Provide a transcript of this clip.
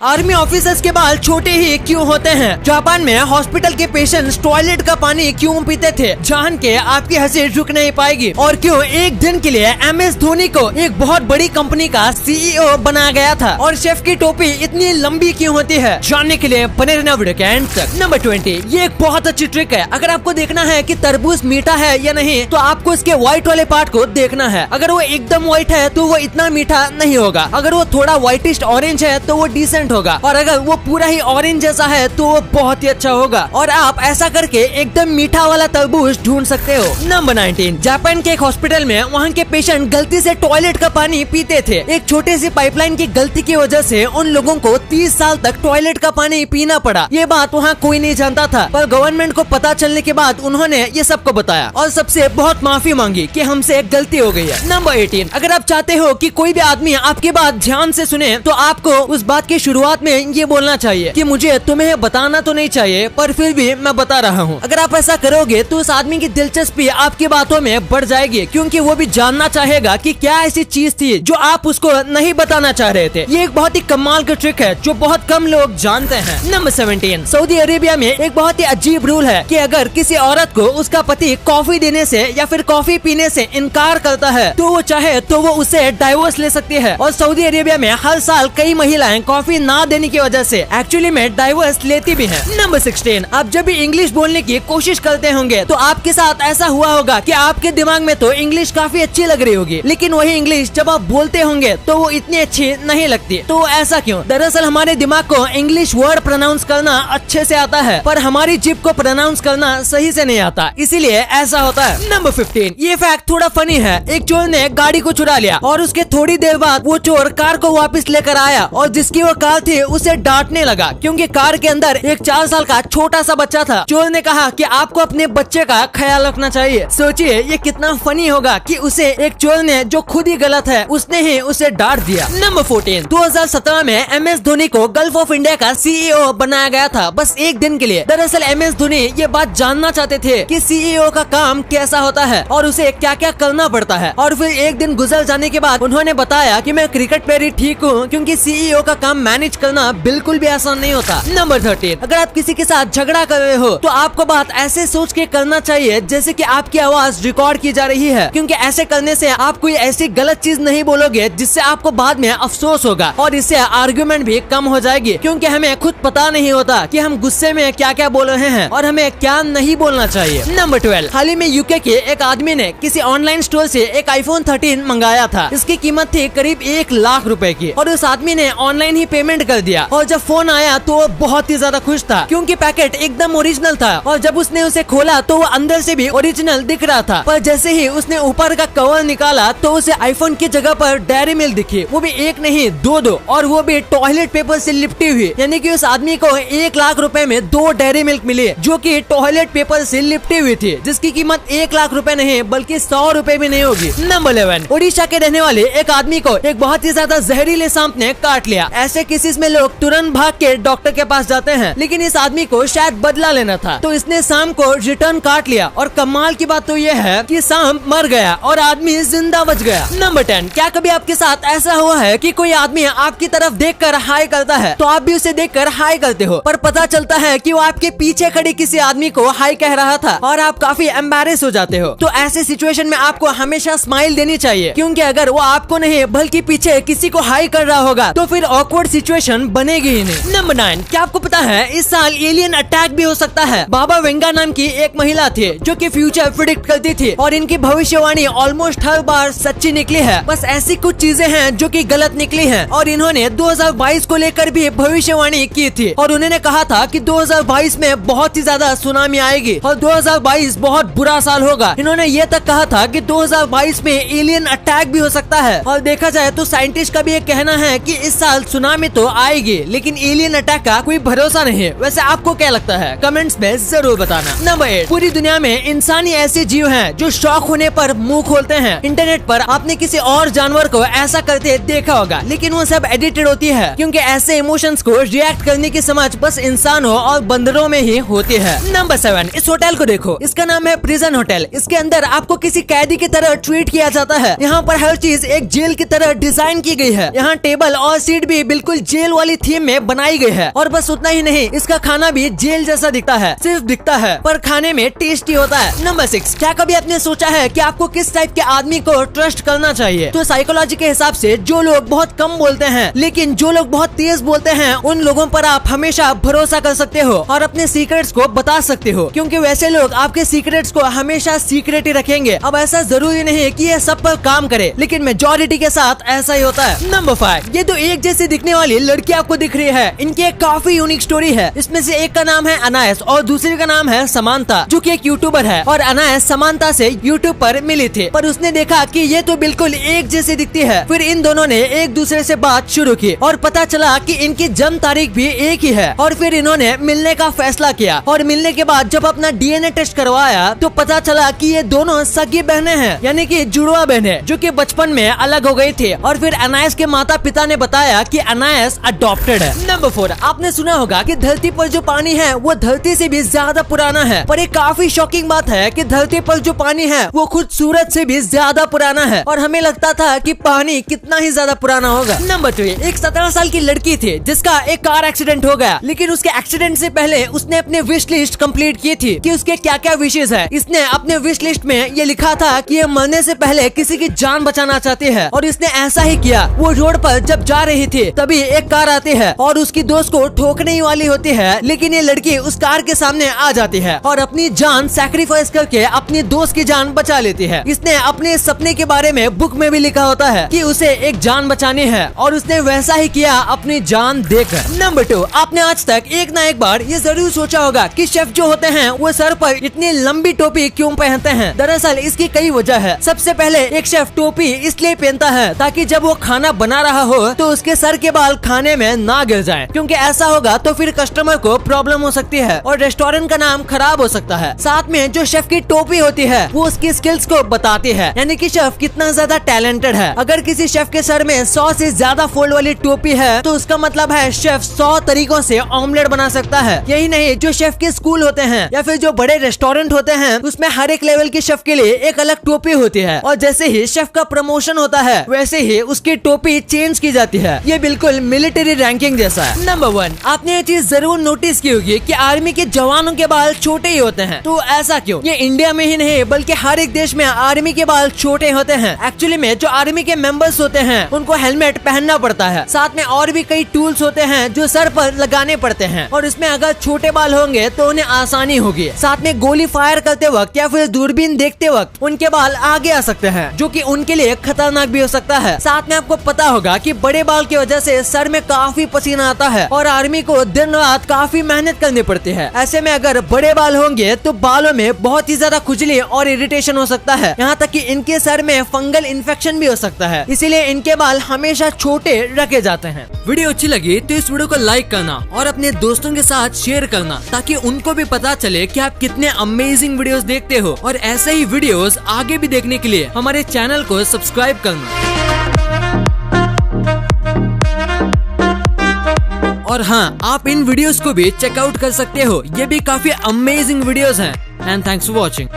Army officers के बाल छोटे ही क्यों होते हैं? जापान में हॉस्पिटल के पेशेंट्स टॉयलेट का पानी क्यों पीते थे? जान के आपकी हंसी रुक नहीं पाएगी। और क्यों एक दिन के लिए MS धोनी को एक बहुत बड़ी कंपनी का CEO बनाया गया था? और शेफ की टोपी इतनी लंबी क्यों होती है? जानने के लिए बने रहना वीडियो के एंड तक। नंबर 20, ये एक बहुत अच्छी ट्रिक है। अगर आपको देखना है कि तरबूज मीठा है या नहीं, तो आपको इसके व्हाइट वाले पार्ट को देखना है। अगर वो एकदम व्हाइट है तो वो इतना मीठा नहीं होगा। अगर वो थोड़ा व्हाइटिश ऑरेंज है तो वो डिसेंट होगा, और अगर वो पूरा ही ऑरेंज जैसा है तो वो बहुत ही अच्छा होगा। और आप ऐसा करके एकदम मीठा वाला तरबूज ढूंढ सकते हो। नंबर 19, जापान के एक हॉस्पिटल में वहाँ के पेशेंट गलती से टॉयलेट का पानी पीते थे। एक छोटे सी पाइपलाइन की गलती की वजह से उन लोगों को 30 साल तक टॉयलेट का पानी पीना पड़ा। ये बात वहाँ कोई नहीं जानता था, पर गवर्नमेंट को पता चलने के बाद उन्होंने ये सबको बताया और सबसे बहुत माफी मांगी कि हमसे गलती हो गई है। नंबर 18, अगर आप चाहते हो कि कोई भी आदमी आपकी बात ध्यान से सुने, तो आपको उस बात की शुरुआत में ये बोलना चाहिए कि मुझे तुम्हें बताना तो नहीं चाहिए, पर फिर भी मैं बता रहा हूँ। अगर आप ऐसा करोगे तो उस आदमी की दिलचस्पी आपकी बातों में बढ़ जाएगी, क्योंकि वो भी जानना चाहेगा कि क्या ऐसी चीज थी जो आप उसको नहीं बताना चाह रहे थे। ये एक बहुत ही कमाल की ट्रिक है जो बहुत कम लोग जानते हैं। नंबर 17, सऊदी अरेबिया में एक बहुत ही अजीब रूल है कि अगर किसी औरत को उसका पति कॉफी देने से या फिर कॉफी पीने से इनकार करता है, तो वो चाहे तो वो उससे डाइवोर्स ले सकती है। और सऊदी अरेबिया में हर साल कई महिलाएं कॉफी ना देने की वजह से एक्चुअली में डाइवोर्स लेती भी हैं। नंबर 16, आप जब भी इंग्लिश बोलने की कोशिश करते होंगे तो आपके साथ ऐसा हुआ होगा कि आपके दिमाग में तो इंग्लिश काफी अच्छी लग रही होगी, लेकिन वही इंग्लिश जब आप बोलते होंगे तो वो इतनी अच्छी नहीं लगती। तो ऐसा क्यों? दरअसल हमारे दिमाग को इंग्लिश वर्ड प्रोनाउंस करना अच्छे से आता है, पर हमारी जिभ को प्रोनाउंस करना सही से नहीं आता, इसीलिए ऐसा होता है। नंबर 15, ये फैक्ट थोड़ा फनी है। एक चोर ने गाड़ी को चुरा लिया और उसके थोड़ी देर बाद वो चोर कार को वापस लेकर आया और जिसकी वो कार थी उसे डांटने लगा, क्योंकि कार के अंदर एक 4 साल का छोटा सा बच्चा था। चोर ने कहा कि आपको अपने बच्चे का ख्याल रखना चाहिए। सोचिए ये कितना फनी होगा कि उसे एक चोर ने, जो खुद ही गलत है, उसने ही उसे डांट दिया। नंबर 14, 2017 में MS धोनी को गल्फ ऑफ इंडिया का CEO बनाया गया था, बस एक दिन के लिए। दरअसल MS धोनी ये बात जानना चाहते थे कि CEO का काम कैसा होता है और उसे क्या क्या करना पड़ता है। और फिर एक दिन गुजर जाने के बाद उन्होंने बताया कि मैं क्रिकेट प्लेयर ही ठीक हूँ, क्योंकि CEO का काम मैनेज करना बिल्कुल भी आसान नहीं होता। नंबर 13, अगर आप किसी के साथ झगड़ा कर रहे हो तो आपको बात ऐसे सोच के करना चाहिए जैसे कि आपकी आवाज रिकॉर्ड की जा रही है, क्योंकि ऐसे करने से आप कोई ऐसी गलत चीज नहीं बोलोगे जिससे आपको बाद में अफसोस होगा, और इससे आर्गुमेंट भी कम हो जाएगी, क्योंकि हमें खुद पता नहीं होता कि हम गुस्से में क्या क्या बोल रहे हैं और हमें क्या नहीं बोलना चाहिए। नंबर 12, हाल ही में UK के एक आदमी ने किसी ऑनलाइन स्टोर से एक iPhone 13 मंगाया था। इसकी कीमत थी करीब 1 लाख रुपए की, और उस आदमी ने ऑनलाइन ही पेमेंट कर दिया। और जब फोन आया तो वो बहुत ही ज्यादा खुश था, क्योंकि पैकेट एकदम ओरिजिनल था, और जब उसने उसे खोला तो वो अंदर से भी ओरिजिनल दिख रहा था। पर जैसे ही उसने ऊपर का कवर निकाला तो उसे आईफोन की जगह पर डेयरी मिल्क दिखी, वो भी एक नहीं दो, और वो भी टॉयलेट पेपर से लिपटी हुई। यानी कि उस आदमी को 1 लाख रुपए में 2 डेयरी मिल्क मिली, जो कि टॉयलेट पेपर से लिपटी हुई थी, जिसकी कीमत 1 लाख रुपए नहीं बल्कि 100 रुपए भी नहीं होगी। नंबर 11, उड़ीसा के रहने वाले एक आदमी को एक बहुत ही ज्यादा जहरीले सांप ने काट लिया। ऐसे केसेस में लोग तुरंत भाग के डॉक्टर के पास जाते हैं, लेकिन इस आदमी को शायद बदला लेना था, तो इसने सांप को रिटर्न काट लिया। और कमाल की बात तो ये है कि सांप मर गया और आदमी जिंदा बच गया। नंबर 10, क्या कभी आपके साथ ऐसा हुआ है कि कोई आदमी आपकी तरफ देखकर हाय करता है तो आप भी उसे देखकर हाय करते हो, पर पता चलता है कि वो आपके पीछे खड़े किसी आदमी को हाय कह रहा था और आप काफी एम्बैरेस हो जाते हो। तो ऐसे सिचुएशन में आपको हमेशा स्माइल देनी चाहिए, क्योंकि अगर वो आपको नहीं बल्कि पीछे किसी को हाय कर रहा होगा तो फिर ऑकवर्ड सिचुएशन बनेगी ही नहीं। नंबर 9, क्या आपको पता है इस साल एलियन अटैक भी हो सकता है? बाबा वेंगा नाम की एक महिला थी जो कि फ्यूचर प्रिडिक्ट करती थी, और इनकी भविष्यवाणी ऑलमोस्ट हर बार सच्ची निकली है। बस ऐसी कुछ चीजें हैं जो कि गलत निकली हैं, और इन्होंने 2022 को लेकर भी भविष्यवाणी की थी, और उन्होंने कहा था कि 2022 में बहुत ही ज्यादा सुनामी आएगी और 2022 बहुत बुरा साल होगा। इन्होंने ये तक कहा था कि 2022 में एलियन अटैक भी हो सकता है, और देखा जाए तो साइंटिस्ट का भी ये कहना है कि इस साल सुनामी तो आएगी, लेकिन एलियन अटैक का कोई भरोसा भरोसा नहीं। वैसे आपको क्या लगता है? कमेंट्स में जरूर बताना। नंबर 8, पूरी दुनिया में इंसान ही ऐसे जीव हैं जो शौक होने पर मुंह खोलते हैं। इंटरनेट पर आपने किसी और जानवर को ऐसा करते देखा होगा, लेकिन वो सब एडिटेड होती है, क्योंकि ऐसे इमोशंस को रिएक्ट करने की समझ बस इंसानों और बंदरों में ही होती है। नंबर 7, इस होटल को देखो, इसका नाम है प्रिजन होटल। इसके अंदर आपको किसी कैदी की तरह ट्रीट किया जाता है। यहाँ पर हर चीज एक जेल की तरह डिजाइन की गई है। यहाँ टेबल और सीट भी बिल्कुल जेल वाली थीम में बनाई गई है। और बस उतना ही नहीं, इसका खाना भी जेल जैसा दिखता है, सिर्फ दिखता है पर खाने में टेस्टी होता है। नंबर 6, क्या कभी आपने सोचा है कि आपको किस टाइप के आदमी को ट्रस्ट करना चाहिए? तो साइकोलॉजी के हिसाब से जो लोग बहुत कम बोलते हैं लेकिन जो लोग बहुत तेज बोलते हैं, उन लोगों पर आप हमेशा भरोसा कर सकते हो और अपने सीक्रेट्स को बता सकते हो, क्योंकि वैसे लोग आपके सीक्रेट्स को हमेशा सीक्रेट ही रखेंगे। अब ऐसा जरूरी नहीं कि ये सब पर काम करे, लेकिन मेजॉरिटी के साथ ऐसा ही होता है। नंबर 5, ये तो एक जैसी दिखने वाली लड़की आपको दिख रही है। इनकी एक काफी यूनिक स्टोरी है। इसमें से एक का नाम है अनायस और दूसरे का नाम है समांता, जो कि एक यूट्यूबर है। और अनायस समांता से यूट्यूब पर मिली थी, पर उसने देखा कि ये तो बिल्कुल एक जैसी दिखती है। फिर इन दोनों ने एक दूसरे से बात शुरू की और पता चला कि इनकी जन्म तारीख भी एक ही है। और फिर इन्होंने मिलने का फैसला किया और मिलने के बाद जब अपना डीएनए टेस्ट करवाया तो पता चला कि ये दोनों सगी बहनें हैं, यानी कि जुड़वा बहनें, जो कि बचपन में अलग हो गई थी। और फिर अनायस के माता पिता ने बताया कि अनायस अडॉप्टेड है। नंबर 4, आपने सुना होगा कि धरती पर जो पानी है वो धरती से भी ज्यादा पुराना है, पर एक काफी शॉकिंग बात है कि धरती पर जो पानी है वो खुद सूरज से भी ज्यादा पुराना है। और हमें लगता था कि पानी कितना ही ज्यादा पुराना होगा। नंबर 3, एक 17 साल की लड़की थी जिसका एक कार एक्सीडेंट हो गया, लेकिन उसके एक्सीडेंट से पहले उसने अपने विश लिस्ट कंप्लीट की थी कि उसके क्या क्या विशेष है। इसने अपने विश लिस्ट में ये लिखा था कि ये मरने से पहले किसी की जान बचाना चाहती है, और इसने ऐसा ही किया। वो रोड पर जब जा रही थी तभी एक कार आती है और उसकी दोस्त को ठोकने ही वाली होती है, लेकिन ये लड़की उस कार के सामने आ जाती है और अपनी जान सैक्रिफाइस करके अपनी दोस्त की जान बचा लेती है। इसने अपने सपने के बारे में बुक में भी लिखा होता है कि उसे एक जान बचानी है, और उसने वैसा ही किया अपनी जान देकर। नंबर 2, आपने आज तक एक ना एक बार ये जरूर सोचा होगा कि शेफ जो होते हैं वो सर पर इतनी लंबी टोपी क्यों पहनते हैं। दरअसल इसकी कई वजह है। सबसे पहले एक शेफ टोपी इसलिए पहनता है ताकि जब वो खाना बना रहा हो तो उसके सर के बाल खाने में ना गिर जाएं, क्योंकि ऐसा होगा तो फिर कस्टमर को प्रॉब्लम हो सकती है और रेस्टोरेंट का नाम खराब हो सकता है। साथ में जो शेफ की टोपी होती है वो उसकी स्किल्स को बताती है, यानी कि शेफ कितना ज्यादा टैलेंटेड है। अगर किसी शेफ के सर में 100 से ज्यादा फोल्ड वाली टोपी है तो उसका मतलब है शेफ 100 तरीकों से ऑमलेट बना सकता है। यही नहीं, जो शेफ के स्कूल होते हैं या फिर जो बड़े रेस्टोरेंट होते हैं उसमें हर एक लेवल के शेफ के लिए एक अलग टोपी होती है, और जैसे ही शेफ का प्रमोशन होता है वैसे ही उसकी टोपी चेंज की जाती है। ये बिल्कुल मिलिट्री रैंकिंग जैसा है। नंबर 1, आपने ये चीज जरूर नोटिस की होगी कि आर्मी के जवानों के बाल छोटे ही होते हैं। तो ऐसा क्यों? ये इंडिया में ही नहीं बल्कि हर एक देश में आर्मी के बाल छोटे होते हैं। एक्चुअली में जो आर्मी के मेंबर्स होते हैं उनको हेलमेट पहनना पड़ता है, साथ में और भी कई टूल्स होते हैं जो सर पर लगाने पड़ते हैं, और इसमें अगर छोटे बाल होंगे तो उन्हें आसानी होगी। साथ में गोली फायर करते वक्त या फिर दूरबीन देखते वक्त उनके बाल आगे आ सकते हैं, जो कि उनके लिए खतरनाक भी हो सकता है। साथ में आपको पता होगा कि बड़े बाल की वजह से सर में काफी पसीना आता है और आर्मी को दिन रात काफी मेहनत करनी पड़ती है। ऐसे में अगर बड़े बाल होंगे तो बालों में बहुत ही ज्यादा खुजली और इरिटेशन हो सकता है, यहाँ तक कि इनके सर में फंगल इन्फेक्शन भी हो सकता है। इसीलिए इनके बाल हमेशा छोटे रखे जाते हैं। वीडियो अच्छी लगी तो इस वीडियो को लाइक करना और अपने दोस्तों के साथ शेयर करना, ताकि उनको भी पता चले कि आप कितने अमेजिंग वीडियोस देखते हो। और ऐसे ही वीडियोस आगे भी देखने के लिए हमारे चैनल को सब्सक्राइब करना। और हाँ, आप इन वीडियोस को भी चेकआउट कर सकते हो, ये भी काफी अमेजिंग वीडियोस हैं। And thanks for watching.